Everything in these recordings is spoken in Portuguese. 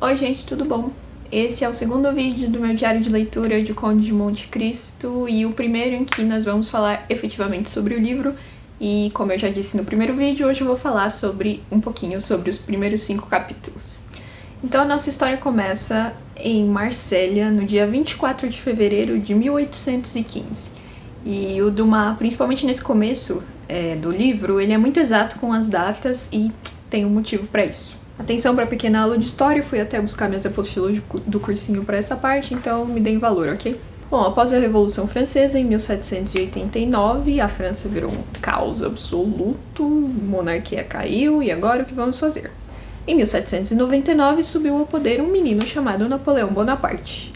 Oi gente, tudo bom? Esse é o segundo vídeo do meu diário de leitura de Conde de Monte Cristo e o primeiro em que nós vamos falar efetivamente sobre o livro. E como eu já disse no primeiro vídeo, hoje eu vou falar um pouquinho sobre os primeiros 5 capítulos. Então a nossa história começa em Marsella, no dia 24 de fevereiro de 1815. E o Dumas, principalmente nesse começo do livro, ele é muito exato com as datas e tem um motivo para isso. Atenção para a pequena aula de história, fui até buscar minhas apostilas do cursinho para essa parte, então me deem valor, ok? Bom, após a Revolução Francesa, em 1789, a França virou um caos absoluto, a monarquia caiu, e agora o que vamos fazer? Em 1799, subiu ao poder um menino chamado Napoleão Bonaparte.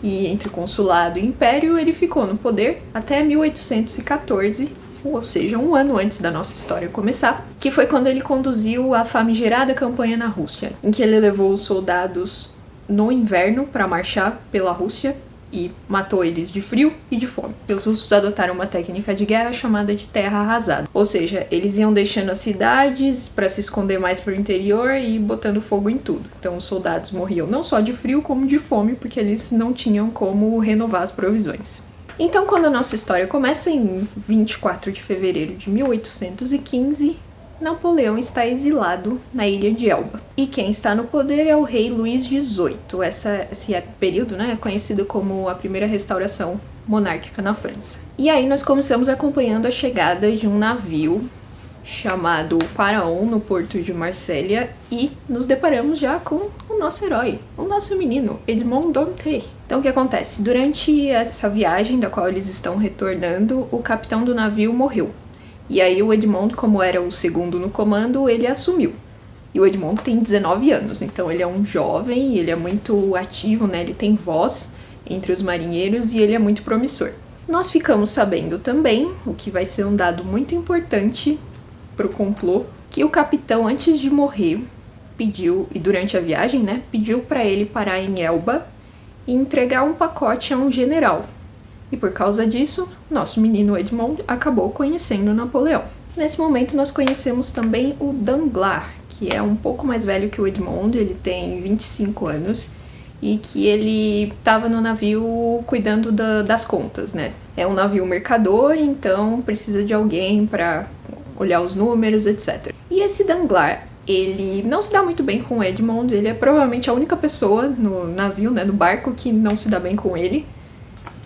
E entre consulado e império, ele ficou no poder até 1814, ou seja, um ano antes da nossa história começar, que foi quando ele conduziu a famigerada campanha na Rússia, em que ele levou os soldados no inverno para marchar pela Rússia e matou eles de frio e de fome. Os russos adotaram uma técnica de guerra chamada de terra arrasada, ou seja, eles iam deixando as cidades para se esconder mais para o interior e botando fogo em tudo. Então os soldados morriam não só de frio como de fome, porque eles não tinham como renovar as provisões. Então, quando a nossa história começa em 24 de fevereiro de 1815, Napoleão está exilado na ilha de Elba. E quem está no poder é o rei Luís XVIII. Esse período é conhecido como a primeira restauração monárquica na França. E aí nós começamos acompanhando a chegada de um navio chamado Faraon no porto de Marsella e nos deparamos já com o nosso herói, o nosso menino, Edmond Dantès. Então o que acontece? Durante essa viagem da qual eles estão retornando, o capitão do navio morreu. E aí o Edmond, como era o segundo no comando, ele assumiu. E o Edmond tem 19 anos, então ele é um jovem, ele é muito ativo, ele tem voz entre os marinheiros e ele é muito promissor. Nós ficamos sabendo também, o que vai ser um dado muito importante pro complô, que o capitão, antes de morrer, pediu, e durante a viagem, pediu para ele parar em Elba e entregar um pacote a um general. E por causa disso, nosso menino Edmond acabou conhecendo Napoleão. Nesse momento nós conhecemos também o Danglars, que é um pouco mais velho que o Edmond, ele tem 25 anos, e que ele estava no navio cuidando das contas, É um navio mercador, então precisa de alguém para olhar os números, etc. E esse Danglars, ele não se dá muito bem com o Edmond, ele é provavelmente a única pessoa no navio, no barco, que não se dá bem com ele.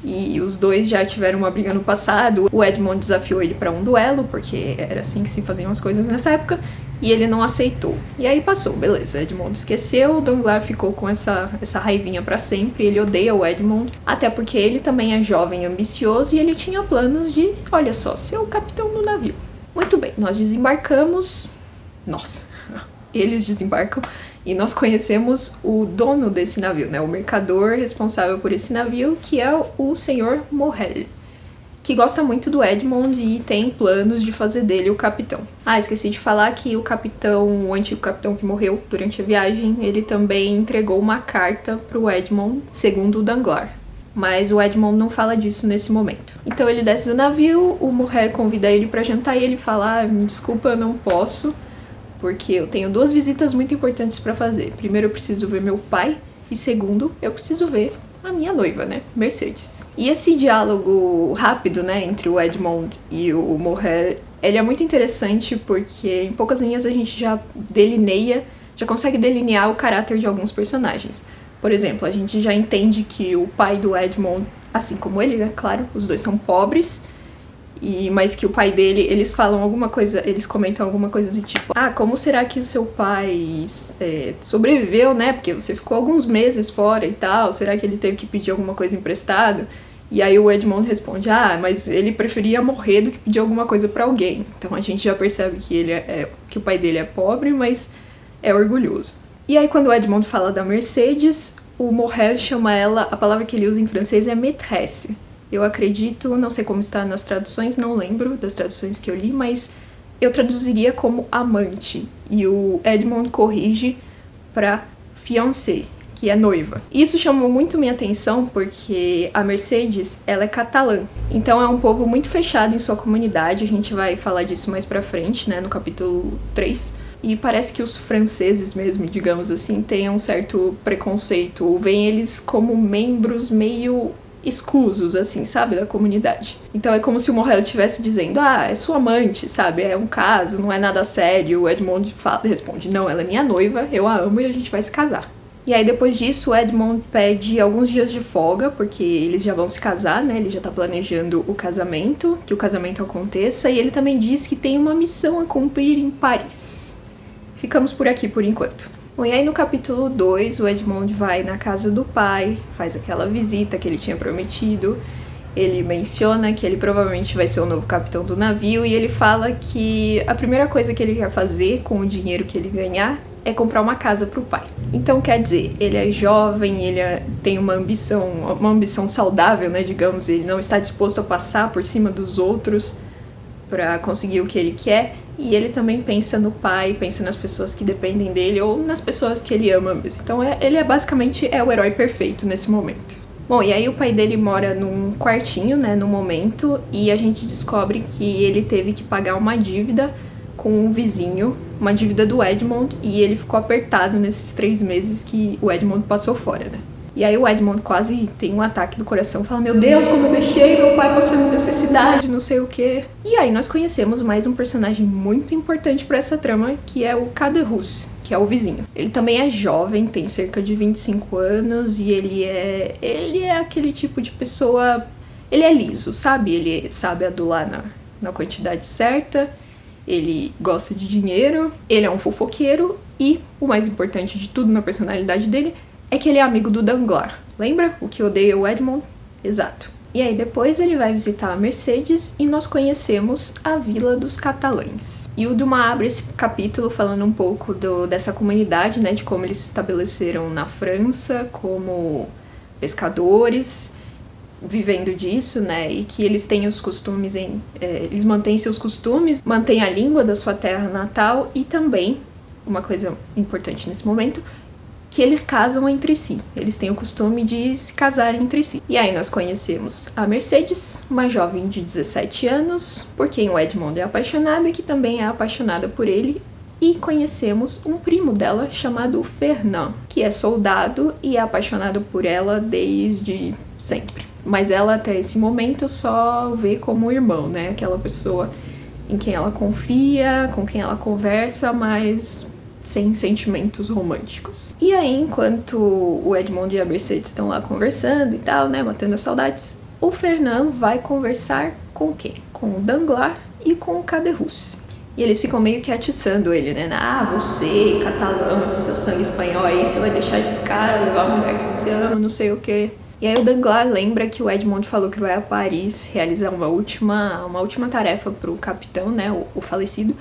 E os dois já tiveram uma briga no passado. O Edmond desafiou ele para um duelo, porque era assim que se faziam as coisas nessa época, e ele não aceitou. E aí passou, beleza, Edmond esqueceu, o Danglars ficou com essa raivinha para sempre, ele odeia o Edmond, até porque ele também é jovem e ambicioso, e ele tinha planos de, olha só, ser o capitão do navio. Muito bem, nós desembarcamos, eles desembarcam, e nós conhecemos o dono desse navio, o mercador responsável por esse navio, que é o senhor Morrel, que gosta muito do Edmond e tem planos de fazer dele o capitão. Esqueci de falar que o antigo capitão que morreu durante a viagem, ele também entregou uma carta pro Edmond, segundo o Danglars. Mas o Edmond não fala disso nesse momento. Então ele desce do navio, o Morrel convida ele pra jantar e ele fala, me desculpa, eu não posso, porque eu tenho 2 visitas muito importantes pra fazer. Primeiro, eu preciso ver meu pai, e segundo, eu preciso ver a minha noiva, Mercedes. E esse diálogo rápido, entre o Edmond e o Morrel, ele é muito interessante porque em poucas linhas a gente já consegue delinear o caráter de alguns personagens. Por exemplo, a gente já entende que o pai do Edmond, assim como ele, claro, os dois são pobres, mas que o pai dele, eles comentam alguma coisa do tipo, como será que o seu pai sobreviveu, porque você ficou alguns meses fora e tal, será que ele teve que pedir alguma coisa emprestado? E aí o Edmond responde, mas ele preferia morrer do que pedir alguma coisa pra alguém. Então a gente já percebe que que o pai dele é pobre, mas é orgulhoso. E aí quando o Edmond fala da Mercedes, o Morrel chama ela, a palavra que ele usa em francês é maîtresse. Eu acredito, não sei como está nas traduções, não lembro das traduções que eu li, mas eu traduziria como amante. E o Edmond corrige para fiancée, que é noiva. Isso chamou muito minha atenção porque a Mercedes, ela é catalã. Então é um povo muito fechado em sua comunidade, a gente vai falar disso mais pra frente, no capítulo 3. E parece que os franceses mesmo, digamos assim, têm um certo preconceito, veem eles como membros meio escusos, assim, sabe, da comunidade. Então é como se o Morel estivesse dizendo, é sua amante, sabe, é um caso, não é nada sério. O Edmond responde, não, ela é minha noiva, eu a amo e a gente vai se casar. E aí depois disso o Edmond pede alguns dias de folga, porque eles já vão se casar, né, ele já tá planejando o casamento, que o casamento aconteça, e ele também diz que tem uma missão a cumprir em Paris. Ficamos por aqui por enquanto. Bom, e aí no capítulo 2, o Edmond vai na casa do pai, faz aquela visita que ele tinha prometido, ele menciona que ele provavelmente vai ser o novo capitão do navio, e ele fala que a primeira coisa que ele quer fazer com o dinheiro que ele ganhar é comprar uma casa pro pai. Então, quer dizer, ele é jovem, ele tem uma ambição saudável, né, digamos, ele não está disposto a passar por cima dos outros para conseguir o que ele quer, e ele também pensa no pai, pensa nas pessoas que dependem dele, ou nas pessoas que ele ama mesmo. Então ele é basicamente o herói perfeito nesse momento. Bom, e aí o pai dele mora num quartinho, né, no momento, e a gente descobre que ele teve que pagar uma dívida com um vizinho, uma dívida do Edmond, e ele ficou apertado nesses 3 meses que o Edmond passou fora, né. E aí o Edmond quase tem um ataque do coração, fala, meu Deus, como eu deixei meu pai passando necessidade, não sei o quê. E aí nós conhecemos mais um personagem muito importante para essa trama, que é o Caderousse, que é o vizinho. Ele também é jovem, tem cerca de 25 anos, e ele é aquele tipo de pessoa, ele é liso, sabe? Ele sabe adular na quantidade certa, ele gosta de dinheiro, ele é um fofoqueiro, e o mais importante de tudo na personalidade dele é que ele é amigo do Danglars. Lembra? O que odeia o Edmond? Exato. E aí depois ele vai visitar a Mercedes e nós conhecemos a Vila dos Catalães. E o Dumas abre esse capítulo falando um pouco dessa comunidade, né, de como eles se estabeleceram na França como pescadores, vivendo disso, né, e que eles têm os costumes, eles mantêm seus costumes, mantêm a língua da sua terra natal e também, uma coisa importante nesse momento, que eles casam entre si. Eles têm o costume de se casar entre si. E aí nós conhecemos a Mercedes, uma jovem de 17 anos, por quem o Edmond é apaixonado e que também é apaixonada por ele. E conhecemos um primo dela chamado Fernand, que é soldado e é apaixonado por ela desde sempre. Mas ela até esse momento só vê como irmão, né? Aquela pessoa em quem ela confia, com quem ela conversa, mas sem sentimentos românticos. E aí, enquanto o Edmond e a Mercedes estão lá conversando e tal, né, matando as saudades, o Fernand vai conversar com quem? Com o Danglars e com o Caderousse. E eles ficam meio que atiçando ele, né? Você, catalão, esse seu sangue espanhol aí, você vai deixar esse cara levar a mulher que você ama, não sei o quê. E aí o Danglars lembra que o Edmond falou que vai a Paris realizar uma última tarefa pro capitão, né, o falecido.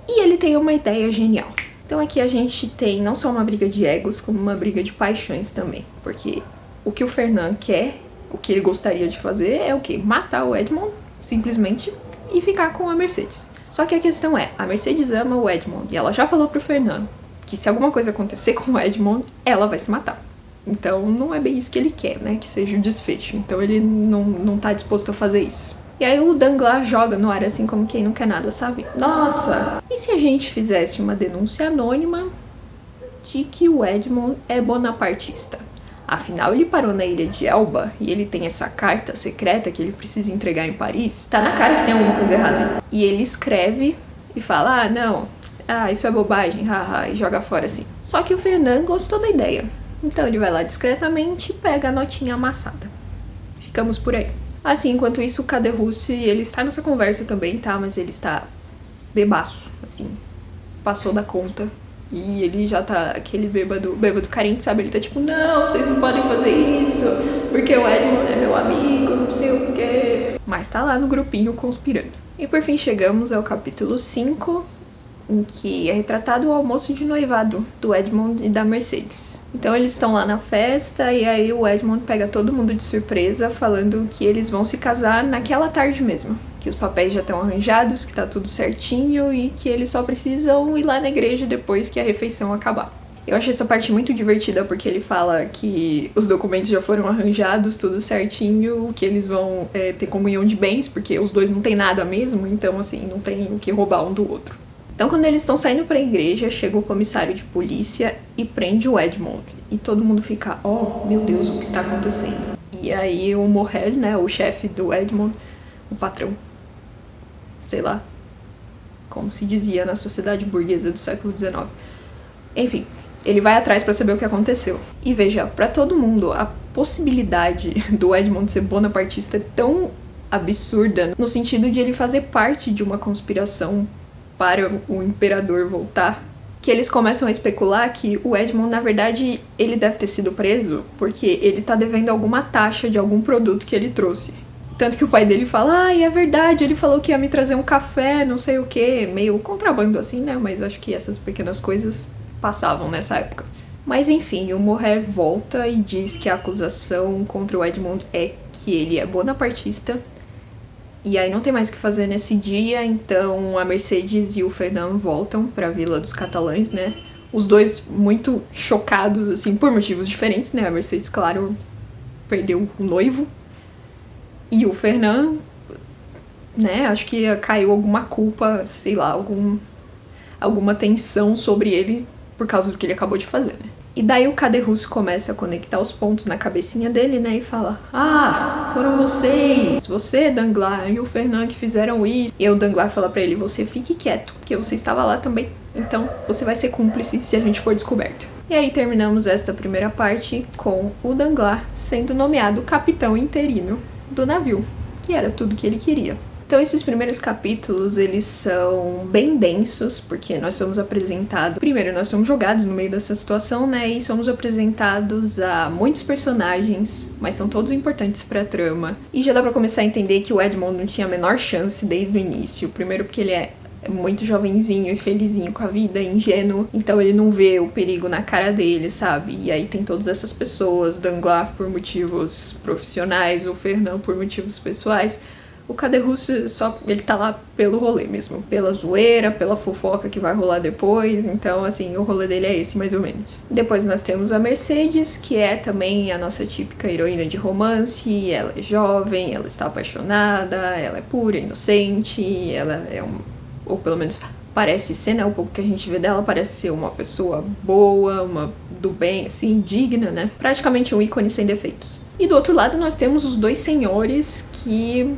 E ele tem uma ideia genial. Então aqui a gente tem não só uma briga de egos, como uma briga de paixões também. Porque o que o Fernand quer, o que ele gostaria de fazer é o quê? Matar o Edmond, simplesmente, e ficar com a Mercedes. Só que a questão é, a Mercedes ama o Edmond, e ela já falou pro Fernand que se alguma coisa acontecer com o Edmond, ela vai se matar. Então não é bem isso que ele quer, né? Que seja o desfecho. Então ele não tá disposto a fazer isso. E aí o Danglars joga no ar assim como quem não quer nada, sabe? Nossa, e se a gente fizesse uma denúncia anônima de que o Edmond é bonapartista? Afinal, ele parou na ilha de Elba e ele tem essa carta secreta que ele precisa entregar em Paris. Tá na cara que tem alguma coisa errada. E ele escreve e fala, isso é bobagem, haha, e joga fora assim. Só que o Fernand gostou da ideia. Então ele vai lá discretamente e pega a notinha amassada. Ficamos por aí. Assim, enquanto isso, o Caderousse, ele está nessa conversa também, tá? Mas ele está bebaço, assim. Passou da conta. E ele já tá aquele bêbado carente, sabe? Ele tá tipo, não, vocês não podem fazer isso, porque o Edmond é meu amigo, não sei o quê. Mas tá lá no grupinho conspirando. E por fim chegamos ao capítulo 5, em que é retratado o almoço de noivado do Edmond e da Mercedes. Então eles estão lá na festa e aí o Edmond pega todo mundo de surpresa falando que eles vão se casar naquela tarde mesmo. Que os papéis já estão arranjados, que tá tudo certinho e que eles só precisam ir lá na igreja depois que a refeição acabar. Eu achei essa parte muito divertida porque ele fala que os documentos já foram arranjados, tudo certinho, que eles vão ter comunhão de bens, porque os dois não tem nada mesmo, então assim, não tem o que roubar um do outro. Então, quando eles estão saindo pra igreja, chega o comissário de polícia e prende o Edmond. E todo mundo fica, oh, meu Deus, o que está acontecendo? E aí o Moher, né, o chefe do Edmond, o patrão, sei lá, como se dizia na sociedade burguesa do século XIX. Enfim, ele vai atrás pra saber o que aconteceu. E veja, pra todo mundo, a possibilidade do Edmond ser bonapartista é tão absurda, no sentido de ele fazer parte de uma conspiração para o imperador voltar, que eles começam a especular que o Edmond, na verdade, ele deve ter sido preso porque ele tá devendo alguma taxa de algum produto que ele trouxe. Tanto que o pai dele fala, é verdade, ele falou que ia me trazer um café, não sei o que, meio contrabando assim, né, mas acho que essas pequenas coisas passavam nessa época. Mas enfim, o Moher volta e diz que a acusação contra o Edmond é que ele é bonapartista. E aí não tem mais o que fazer nesse dia, então a Mercedes e o Fernand voltam pra Vila dos Catalães, né? Os dois muito chocados, assim, por motivos diferentes, né? A Mercedes, claro, perdeu o noivo. E o Fernand, né, acho que caiu alguma culpa, sei lá, alguma tensão sobre ele por causa do que ele acabou de fazer, né? E daí o Caderousse começa a conectar os pontos na cabecinha dele, né, e fala, foram vocês, você, Danglars, e o Fernand que fizeram isso. E aí o Danglars fala pra ele, você fique quieto, porque você estava lá também, então você vai ser cúmplice se a gente for descoberto. E aí terminamos esta primeira parte com o Danglars sendo nomeado capitão interino do navio, que era tudo que ele queria. Então esses primeiros capítulos, eles são bem densos, porque nós somos apresentados... Primeiro, nós somos jogados no meio dessa situação, né, e somos apresentados a muitos personagens, mas são todos importantes pra trama. E já dá pra começar a entender que o Edmond não tinha a menor chance desde o início. Primeiro porque ele é muito jovenzinho e felizinho com a vida, ingênuo, então ele não vê o perigo na cara dele, sabe? E aí tem todas essas pessoas, Danglars por motivos profissionais, o Fernand por motivos pessoais. O Caderousse só, ele tá lá pelo rolê mesmo, pela zoeira, pela fofoca que vai rolar depois, então assim, o rolê dele é esse mais ou menos. Depois nós temos a Mercedes, que é também a nossa típica heroína de romance, ela é jovem, ela está apaixonada, ela é pura, inocente, ela é ou pelo menos parece ser, né, o pouco que a gente vê dela, parece ser uma pessoa boa, uma do bem, assim, digna, né, praticamente um ícone sem defeitos. E do outro lado nós temos os dois senhores que...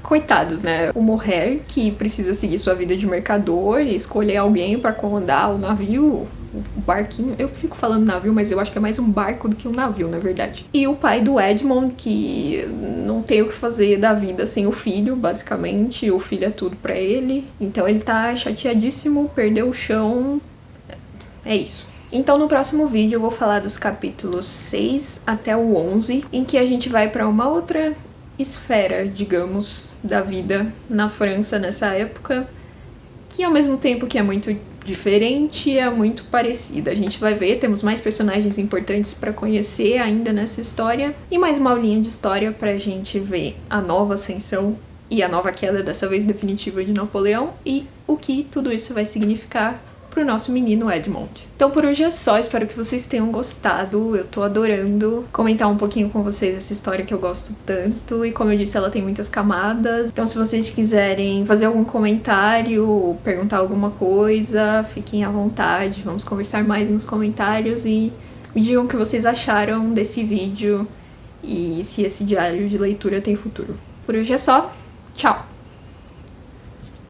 coitados, né? O Moher, que precisa seguir sua vida de mercador e escolher alguém pra comandar o navio, o barquinho. Eu fico falando navio, mas eu acho que é mais um barco do que um navio, na verdade. E o pai do Edmond, que não tem o que fazer da vida sem o filho, basicamente. O filho é tudo pra ele. Então ele tá chateadíssimo, perdeu o chão. É isso. Então no próximo vídeo eu vou falar dos capítulos 6 até o 11, em que a gente vai pra uma outra esfera, digamos, da vida na França nessa época, que ao mesmo tempo que é muito diferente, é muito parecida. A gente vai ver, temos mais personagens importantes pra conhecer ainda nessa história, e mais uma aulinha de história pra gente ver a nova ascensão e a nova queda, dessa vez definitiva, de Napoleão, e o que tudo isso vai significar pro nosso menino Edmond. Então por hoje é só, espero que vocês tenham gostado, eu tô adorando comentar um pouquinho com vocês essa história que eu gosto tanto, e como eu disse, ela tem muitas camadas, então se vocês quiserem fazer algum comentário, perguntar alguma coisa, fiquem à vontade, vamos conversar mais nos comentários e me digam o que vocês acharam desse vídeo e se esse diário de leitura tem futuro. Por hoje é só, tchau!